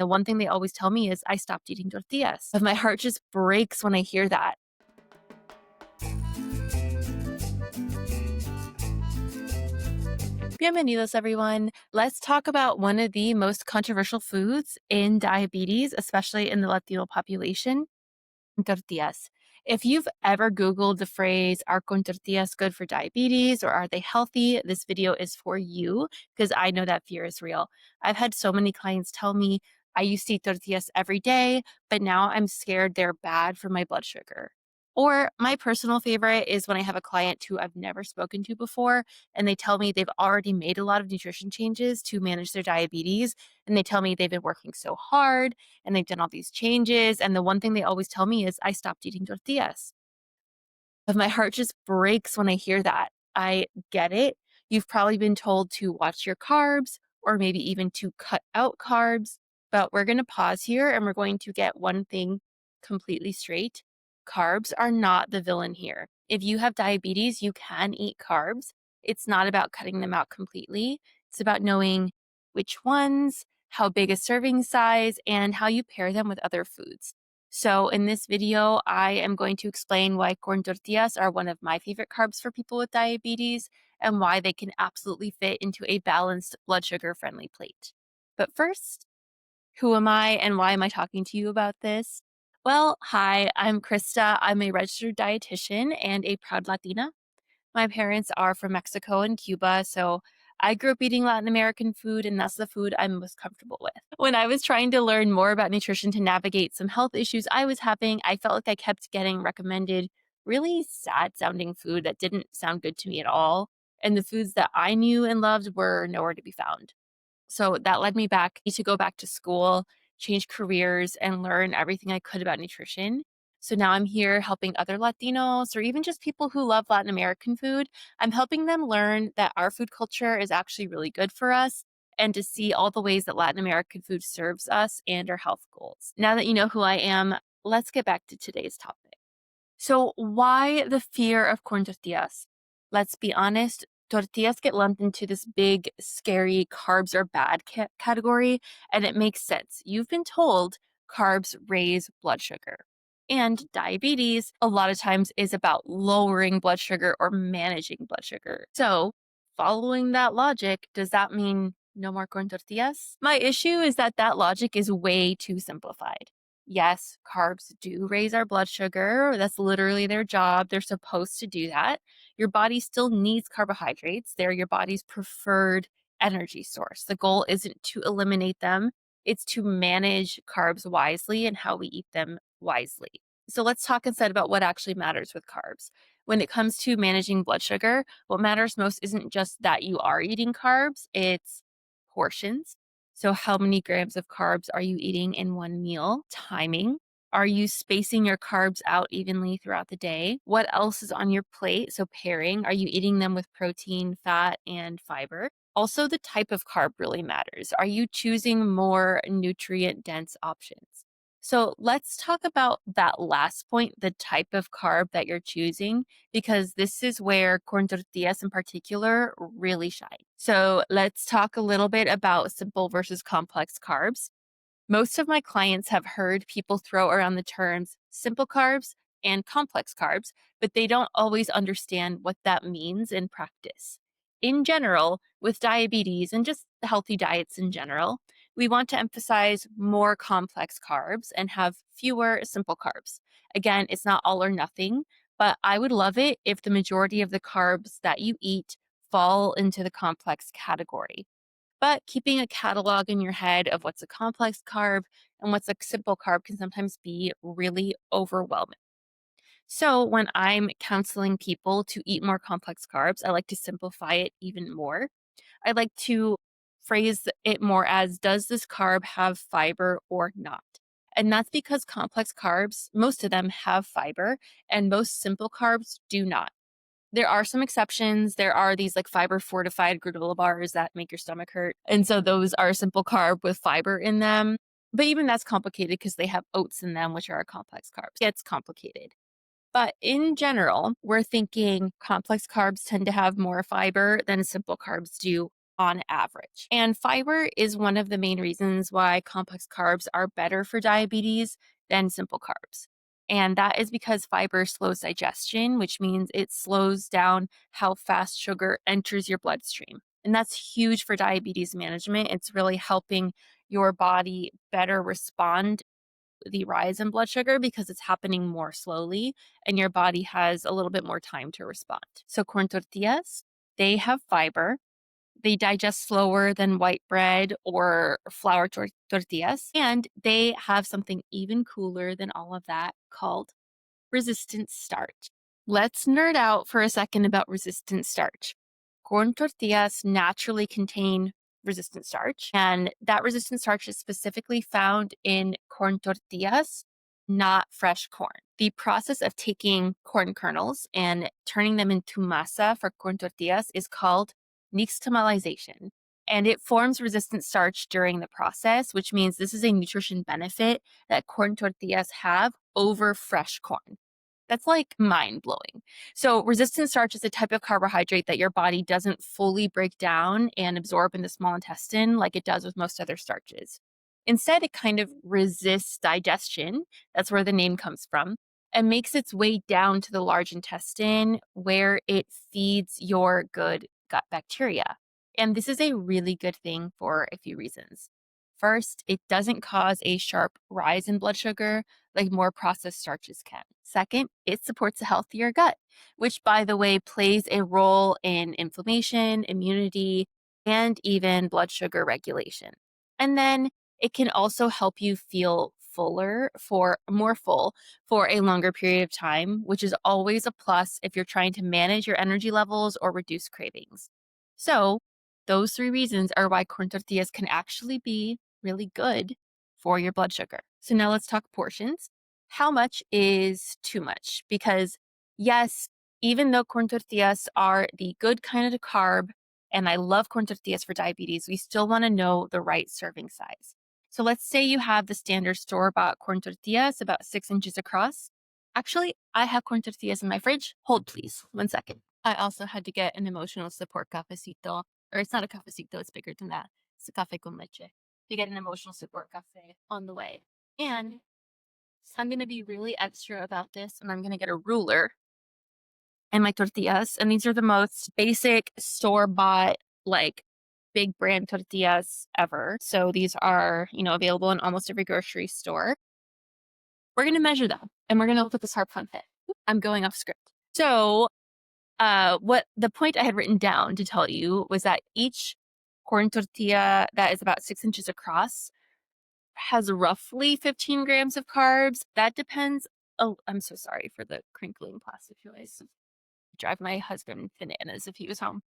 The one thing they always tell me is I stopped eating tortillas. But my heart just breaks when I hear that. Bienvenidos, everyone. Let's talk about one of the most controversial foods in diabetes, especially in the Latino population, tortillas. If you've ever Googled the phrase, are con tortillas good for diabetes or are they healthy? This video is for you because I know that fear is real. I've had so many clients tell me I used to eat tortillas every day, but now I'm scared they're bad for my blood sugar. Or my personal favorite is when I have a client who I've never spoken to before and they tell me they've already made a lot of nutrition changes to manage their diabetes. And they tell me they've been working so hard and they've done all these changes. And the one thing they always tell me is, I stopped eating tortillas. But my heart just breaks when I hear that. I get it. You've probably been told to watch your carbs or maybe even to cut out carbs. But we're going to pause here and we're going to get one thing completely straight. Carbs are not the villain here. If you have diabetes, you can eat carbs. It's not about cutting them out completely. It's about knowing which ones, how big a serving size, and how you pair them with other foods. So in this video, I am going to explain why corn tortillas are one of my favorite carbs for people with diabetes and why they can absolutely fit into a balanced blood sugar friendly plate. But first, who am I and why am I talking to you about this? Well, hi, I'm Krista. I'm a registered dietitian and a proud Latina. My parents are from Mexico and Cuba, so I grew up eating Latin American food, and that's the food I'm most comfortable with. When I was trying to learn more about nutrition to navigate some health issues I was having, I felt like I kept getting recommended really sad sounding food that didn't sound good to me at all. And the foods that I knew and loved were nowhere to be found. So that led me back to go back to school, change careers, and learn everything I could about nutrition. So now I'm here helping other Latinos or even just people who love Latin American food. I'm helping them learn that our food culture is actually really good for us and to see all the ways that Latin American food serves us and our health goals. Now that you know who I am, let's get back to today's topic. So, why the fear of corn tortillas? Let's be honest, tortillas get lumped into this big, scary carbs are bad category, and it makes sense. You've been told carbs raise blood sugar. And diabetes, a lot of times, is about lowering blood sugar or managing blood sugar. So, following that logic, does that mean no more corn tortillas? My issue is that that logic is way too simplified. Yes, carbs do raise our blood sugar. That's literally their job. They're supposed to do that. Your body still needs carbohydrates. They're your body's preferred energy source. The goal isn't to eliminate them, it's to manage carbs wisely and how we eat them wisely. So let's talk instead about what actually matters with carbs. When it comes to managing blood sugar, what matters most isn't just that you are eating carbs, it's portions. So, how many grams of carbs are you eating in one meal? Timing. Are you spacing your carbs out evenly throughout the day? What else is on your plate? So, pairing. Are you eating them with protein, fat, and fiber? Also, the type of carb really matters. Are you choosing more nutrient dense options? So, let's talk about that last point, the type of carb that you're choosing, because this is where corn tortillas in particular really shine. So, let's talk a little bit about simple versus complex carbs. Most of my clients have heard people throw around the terms simple carbs and complex carbs, but they don't always understand what that means in practice. In general, with diabetes and just healthy diets in general, we want to emphasize more complex carbs and have fewer simple carbs. Again, it's not all or nothing, but I would love it if the majority of the carbs that you eat fall into the complex category. But keeping a catalog in your head of what's a complex carb and what's a simple carb can sometimes be really overwhelming. So, when I'm counseling people to eat more complex carbs, I like to simplify it even more. I like to phrase it more as, does this carb have fiber or not? And that's because complex carbs, most of them have fiber, and most simple carbs do not. There are some exceptions. There are these like fiber fortified granola bars that make your stomach hurt. And so those are simple carb with fiber in them. But even that's complicated because they have oats in them, which are a complex carbs. It's complicated. But in general, we're thinking complex carbs tend to have more fiber than simple carbs do on average. And fiber is one of the main reasons why complex carbs are better for diabetes than simple carbs. And that is because fiber slows digestion, which means it slows down how fast sugar enters your bloodstream. And that's huge for diabetes management. It's really helping your body better respond to the rise in blood sugar because it's happening more slowly and your body has a little bit more time to respond. So corn tortillas, they have fiber. They digest slower than white bread or flour tortillas, and they have something even cooler than all of that called resistant starch. Let's nerd out for a second about resistant starch. Corn tortillas naturally contain resistant starch, and that resistant starch is specifically found in corn tortillas, not fresh corn. The process of taking corn kernels and turning them into masa for corn tortillas is called nixtamalization. And it forms resistant starch during the process, which means this is a nutrition benefit that corn tortillas have over fresh corn. That's like mind blowing. So, resistant starch is a type of carbohydrate that your body doesn't fully break down and absorb in the small intestine like it does with most other starches. Instead, it kind of resists digestion. That's where the name comes from, and makes its way down to the large intestine where it feeds your good gut bacteria. And this is a really good thing for a few reasons. First, it doesn't cause a sharp rise in blood sugar like more processed starches can. Second, it supports a healthier gut, which, by the way, plays a role in inflammation, immunity, and even blood sugar regulation. And then it can also help you feel more full for a longer period of time, which is always a plus if you're trying to manage your energy levels or reduce cravings. So, those three reasons are why corn tortillas can actually be really good for your blood sugar. So now let's talk portions. How much is too much? Because yes, even though corn tortillas are the good kind of carb, and I love corn tortillas for diabetes, we still want to know the right serving size. So let's say you have the standard store-bought corn tortillas about 6 inches across. Actually, I have corn tortillas in my fridge. Hold please, 1 second. I also had to get an emotional support cafecito, or it's not a cafecito, it's bigger than that. It's a cafe con leche to get an emotional support cafe on the way. And I'm going to be really extra about this, and I'm going to get a ruler and my tortillas. And these are the most basic store-bought, like big brand tortillas ever. So these are, available in almost every grocery store. We're going to measure them, and we're going to look at this hard fun fit. I'm going off script. So what the point I had written down to tell you was that each corn tortilla that is about 6 inches across has roughly 15 grams of carbs. That depends. Oh, I'm so sorry for the crinkling plastic noise. Drive my husband bananas if he was home.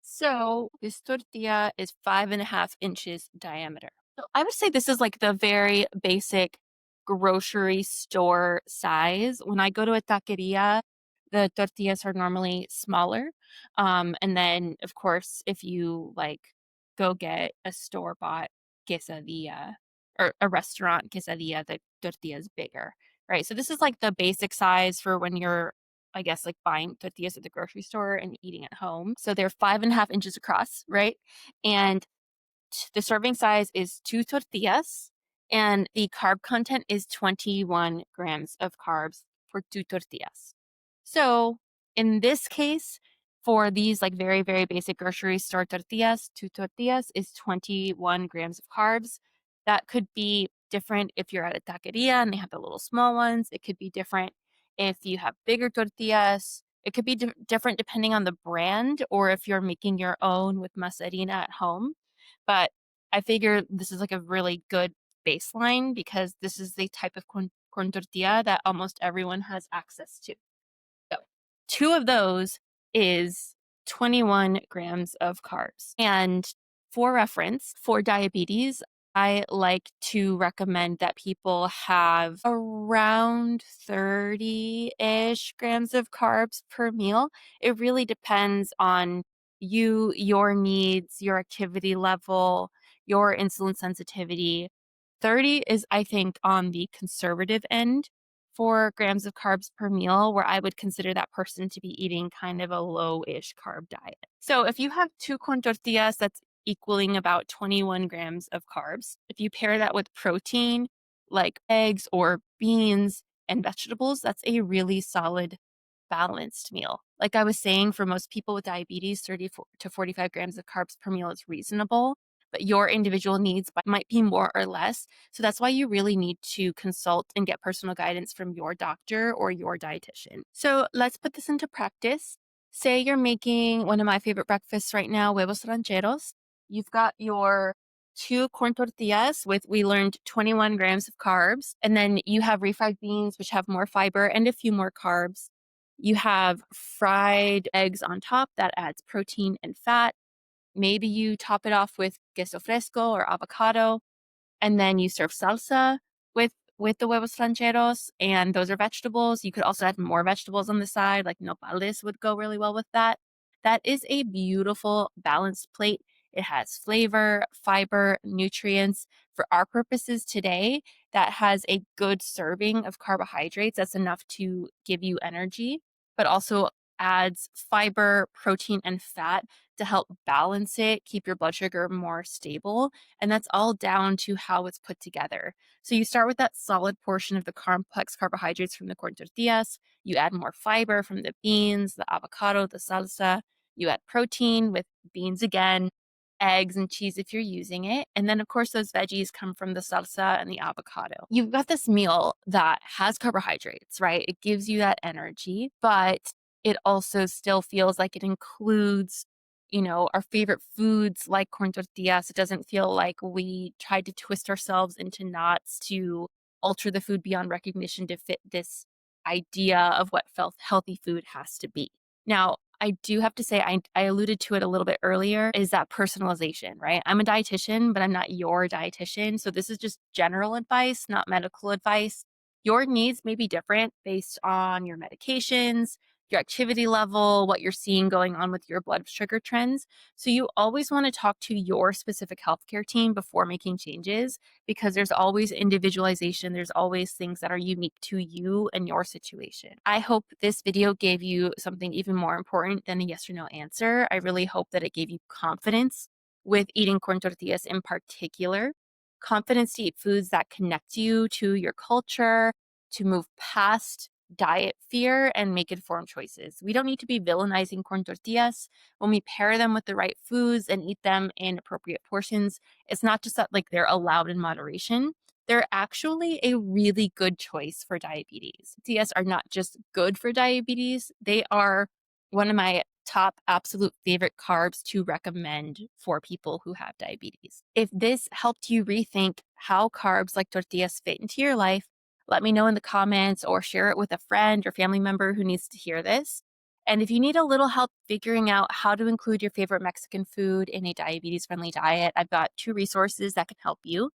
So this tortilla is 5.5 inches diameter. So I would say this is like the very basic grocery store size. When I go to a taqueria, the tortillas are normally smaller. And then, of course, if you like go get a store bought quesadilla or a restaurant quesadilla, the tortilla is bigger, right? So this is like the basic size for when you're, I guess, like buying tortillas at the grocery store and eating at home. So they're 5.5 inches across, right? And the serving size is 2 tortillas, and the carb content is 21 grams of carbs for 2 tortillas. So in this case, for these like very, very basic grocery store tortillas, 2 tortillas is 21 grams of carbs. That could be different if you're at a taqueria and they have the little small ones. It could be different if you have bigger tortillas. It could be different depending on the brand or if you're making your own with masarina at home. But I figure this is like a really good baseline because this is the type of corn tortilla that almost everyone has access to. So 2 of those is 21 grams of carbs. And for reference, for diabetes, I like to recommend that people have around 30-ish grams of carbs per meal. It really depends on you, your needs, your activity level, your insulin sensitivity. 30 is, I think, on the conservative end for grams of carbs per meal, where I would consider that person to be eating kind of a low-ish carb diet. So if you have 2 corn tortillas, that's equaling about 21 grams of carbs. If you pair that with protein, like eggs or beans and vegetables, that's a really solid balanced meal. Like I was saying, for most people with diabetes, 30 to 45 grams of carbs per meal is reasonable, but your individual needs might be more or less. So that's why you really need to consult and get personal guidance from your doctor or your dietitian. So let's put this into practice. Say you're making one of my favorite breakfasts right now, huevos rancheros. You've got your two corn tortillas with, we learned, 21 grams of carbs. And then you have refried beans, which have more fiber and a few more carbs. You have fried eggs on top that adds protein and fat. Maybe you top it off with queso fresco or avocado, and then you serve salsa with the huevos rancheros, and those are vegetables. You could also add more vegetables on the side, like nopales would go really well with that. That is a beautiful balanced plate. It has flavor, fiber, nutrients. For our purposes today, that has a good serving of carbohydrates. That's enough to give you energy, but also adds fiber, protein, and fat to help balance it, keep your blood sugar more stable. And that's all down to how it's put together. So you start with that solid portion of the complex carbohydrates from the corn tortillas. You add more fiber from the beans, the avocado, the salsa. You add protein with beans again, eggs and cheese if you're using it. And then, of course, those veggies come from the salsa and the avocado. You've got this meal that has carbohydrates, right? It gives you that energy, but it also still feels like it includes, our favorite foods like corn tortillas. It doesn't feel like we tried to twist ourselves into knots to alter the food beyond recognition to fit this idea of what felt healthy food has to be. Now, I do have to say, I alluded to it a little bit earlier, is that personalization, right? I'm a dietitian, but I'm not your dietitian. So this is just general advice, not medical advice. Your needs may be different based on your medications, your activity level, what you're seeing going on with your blood sugar trends. So you always want to talk to your specific healthcare team before making changes, because there's always individualization. There's always things that are unique to you and your situation. I hope this video gave you something even more important than a yes or no answer. I really hope that it gave you confidence with eating corn tortillas in particular, confidence to eat foods that connect you to your culture, to move past diet fear and make informed choices. We don't need to be villainizing corn tortillas. When we pair them with the right foods and eat them in appropriate portions, it's not just that like they're allowed in moderation. They're actually a really good choice for diabetes. Tortillas are not just good for diabetes, they are one of my top absolute favorite carbs to recommend for people who have diabetes. If this helped you rethink how carbs like tortillas fit into your life, let me know in the comments or share it with a friend or family member who needs to hear this. And if you need a little help figuring out how to include your favorite Mexican food in a diabetes friendly diet, I've got two resources that can help you.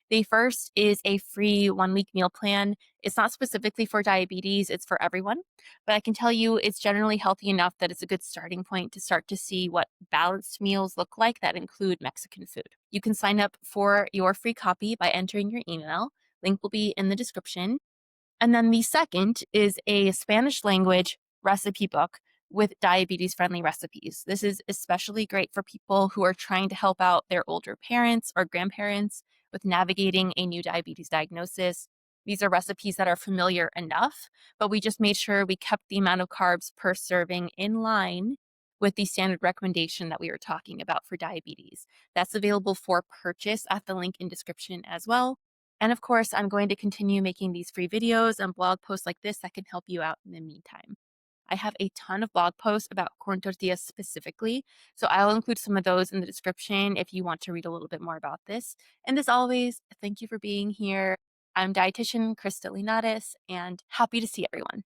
The first is a free 1 week meal plan. It's not specifically for diabetes, it's for everyone. But I can tell you it's generally healthy enough that it's a good starting point to start to see what balanced meals look like that include Mexican food. You can sign up for your free copy by entering your email. Link will be in the description. And then the second is a Spanish language recipe book with diabetes friendly recipes. This is especially great for people who are trying to help out their older parents or grandparents with navigating a new diabetes diagnosis. These are recipes that are familiar enough, but we just made sure we kept the amount of carbs per serving in line with the standard recommendation that we were talking about for diabetes. That's available for purchase at the link in description as well. And of course, I'm going to continue making these free videos and blog posts like this that can help you out in the meantime. I have a ton of blog posts about corn tortillas specifically, so I'll include some of those in the description if you want to read a little bit more about this. And as always, thank you for being here. I'm dietitian Krista Linares, and happy to see everyone.